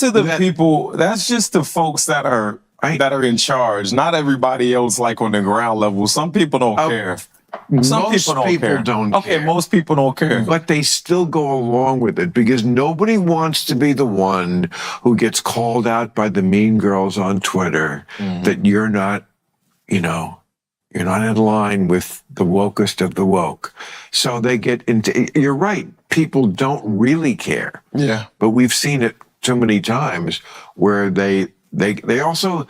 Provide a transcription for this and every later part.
To the people, that's just the folks that are in charge. Not everybody else, like on the ground level. Some people don't care. Some people don't care. Okay, most people don't care. But they still go along with it because nobody wants to be the one who gets called out by the mean girls on Twitter that you're not, you're not in line with the wokest of the woke. So they get into, you're right, people don't really care. Yeah. But we've seen it too many times where they also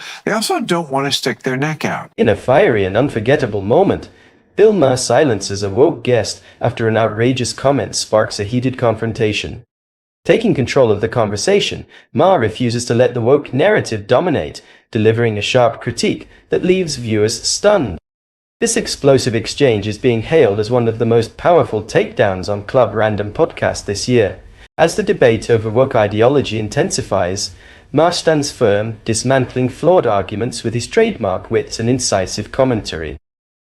don't want to stick their neck out. In a fiery and unforgettable moment, Bill Maher silences a woke guest after an outrageous comment sparks a heated confrontation. Taking control of the conversation, Maher refuses to let the woke narrative dominate, delivering a sharp critique that leaves viewers stunned. This explosive exchange is being hailed as one of the most powerful takedowns on Club Random podcast this year. As the debate over woke ideology intensifies, Maher stands firm, dismantling flawed arguments with his trademark wit and incisive commentary.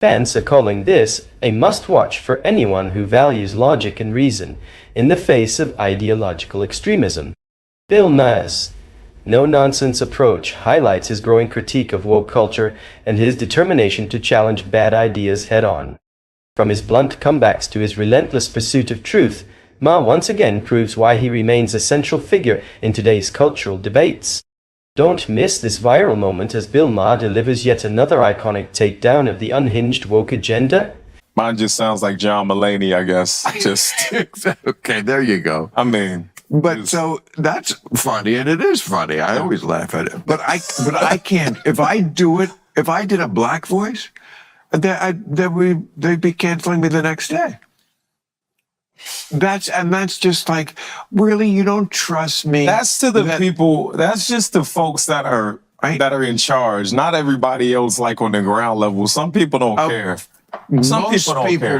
Fans are calling this a must-watch for anyone who values logic and reason in the face of ideological extremism. Bill Maher's no-nonsense approach highlights his growing critique of woke culture and his determination to challenge bad ideas head-on. From his blunt comebacks to his relentless pursuit of truth, Maher once again proves why he remains a central figure in today's cultural debates. Don't miss this viral moment as Bill Maher delivers yet another iconic takedown of the unhinged woke agenda. Mine just sounds like John Mulaney, I guess. Okay, there you go. I mean, but so that's funny, and it is funny. I always laugh at it, but I can't. If I did a black voice, they'd be canceling me the next day. That's just like, really, you don't trust me. That's to the people. That's just the folks that are in charge. Not everybody else, like on the ground level. Some people don't care. Some people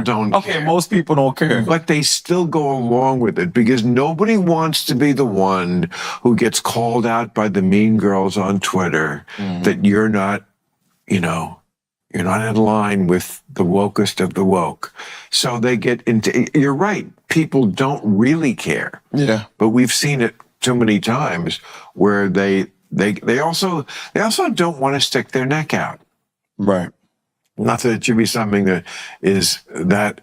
don't care. Okay, most people don't care. But they still go along with it because nobody wants to be the one who gets called out by the mean girls on Twitter that you're not, you're not in line with the wokest of the woke. So they get into, you're right, people don't really care. Yeah. But we've seen it too many times where they also don't want to stick their neck out. Right. Not that it should be something that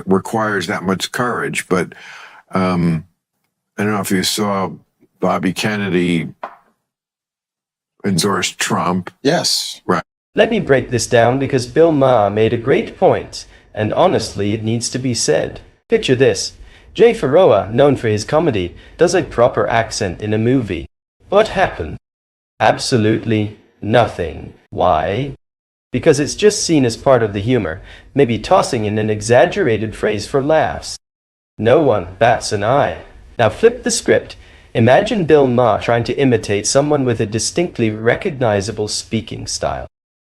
requires that much courage, but I don't know if you saw Bobby Kennedy endorsed Trump. Yes. Right. Let me break this down because Bill Maher made a great point, and honestly it needs to be said. Picture this. Jay Farrowa, known for his comedy, does a proper accent in a movie. What happened? Absolutely nothing. Why? Because it's just seen as part of the humor, maybe tossing in an exaggerated phrase for laughs. No one bats an eye. Now flip the script. Imagine Bill Maher trying to imitate someone with a distinctly recognizable speaking style.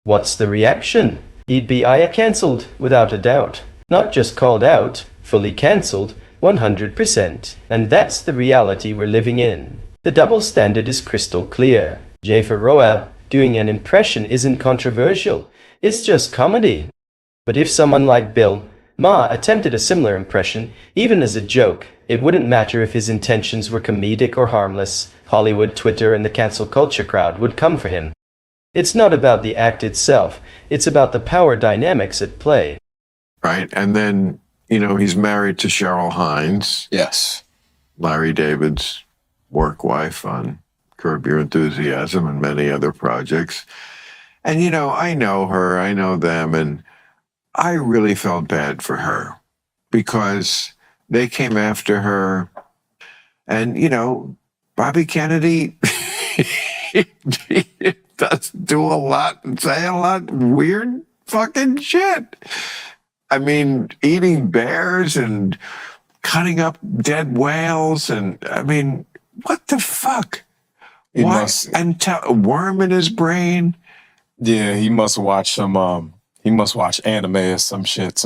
What's the reaction? He'd be cancelled, without a doubt. Not just called out, fully cancelled, 100%. And that's the reality we're living in. The double standard is crystal clear. Jay Farrowa doing an impression isn't controversial. It's just comedy. But if someone like Bill Maher attempted a similar impression, even as a joke, it wouldn't matter if his intentions were comedic or harmless. Hollywood, Twitter, and the cancel culture crowd would come for him. It's not about the act itself. It's about the power dynamics at play. Right. And then, he's married to Cheryl Hines. Yes. Larry David's work wife on Curb Your Enthusiasm and many other projects. And, I know her, I know them, and I really felt bad for her because they came after her. And, Bobby Kennedy, he does do a lot and say a lot of weird fucking shit. I mean, eating bears and cutting up dead whales. And what the fuck? A worm in his brain. Yeah, he must watch anime or some shit.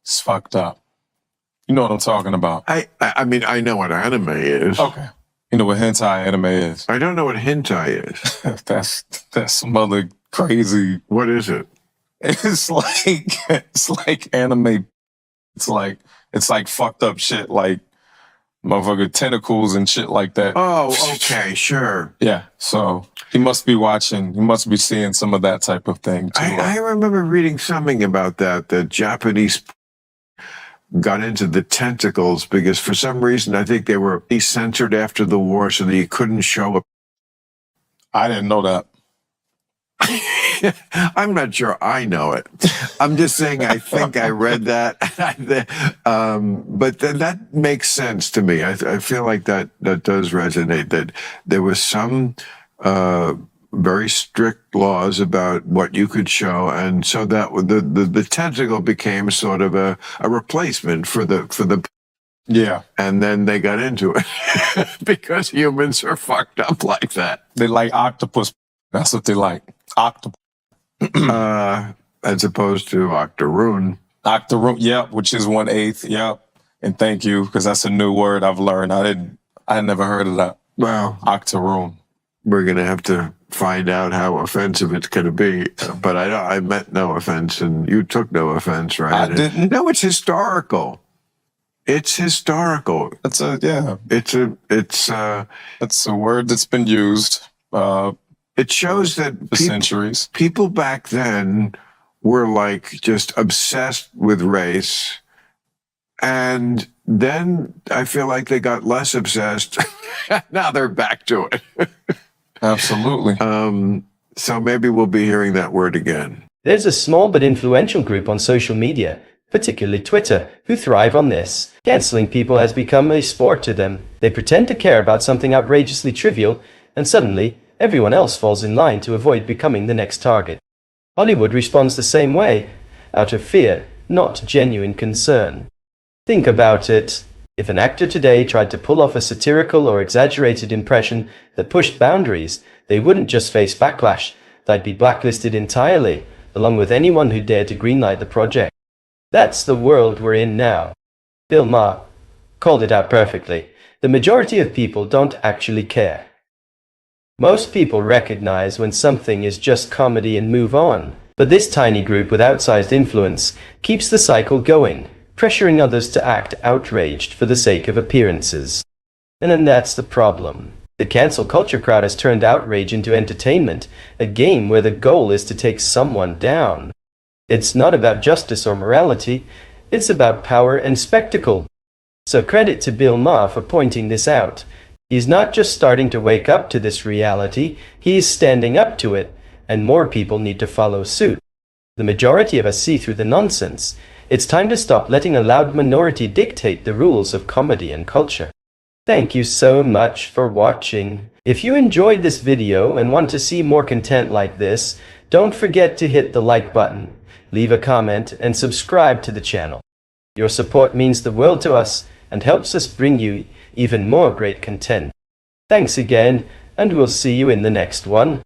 It's fucked up. You know what I'm talking about. I know what anime is. Okay. You know what hentai anime is? I don't know what hentai is. That's some other crazy. What is it? It's like anime. It's like fucked up shit. Like motherfucker tentacles and shit like that. Oh, okay, sure. Yeah, so he must be watching. He must be seeing some of that type of thing too. I remember reading something about that. The Japanese got into the tentacles because for some reason I think they were censored after the war, so that you couldn't show up. I didn't know that. I'm not sure I know it. I'm just saying I think I read that. But that makes sense to me. I feel like that does resonate, that there was some very strict laws about what you could show, and so that the tentacle became sort of a replacement for the Yeah. And then they got into it because humans are fucked up like that. They like octopus. That's what they like. Octopus. As opposed to octoroon. Octoroon, yep, which is 1/8, yep. And thank you, because that's a new word I've learned. I never heard of that. Well, Octoroon. We're going to have to find out how offensive it's going to be. But I meant no offense, and you took no offense, right? I didn't. No, it's historical. It's historical. It's a word that's been used. It shows that for centuries. People back then were like just obsessed with race. And then I feel like they got less obsessed. Now they're back to it. Absolutely. So maybe we'll be hearing that word again. There's a small but influential group on social media, particularly Twitter, who thrive on this. Canceling people has become a sport to them. They pretend to care about something outrageously trivial, and suddenly, everyone else falls in line to avoid becoming the next target. Hollywood responds the same way, out of fear, not genuine concern. Think about it. If an actor today tried to pull off a satirical or exaggerated impression that pushed boundaries, they wouldn't just face backlash, they'd be blacklisted entirely, along with anyone who dared to greenlight the project. That's the world we're in now. Bill Maher called it out perfectly. The majority of people don't actually care. Most people recognize when something is just comedy and move on. But this tiny group with outsized influence keeps the cycle going, pressuring others to act outraged for the sake of appearances. And then that's the problem. The cancel culture crowd has turned outrage into entertainment, a game where the goal is to take someone down. It's not about justice or morality, it's about power and spectacle. So credit to Bill Maher for pointing this out. He's not just starting to wake up to this reality, he's standing up to it, and more people need to follow suit. The majority of us see through the nonsense. It's time to stop letting a loud minority dictate the rules of comedy and culture. Thank you so much for watching. If you enjoyed this video and want to see more content like this, don't forget to hit the like button, leave a comment, and subscribe to the channel. Your support means the world to us and helps us bring you even more great content. Thanks again, and we'll see you in the next one.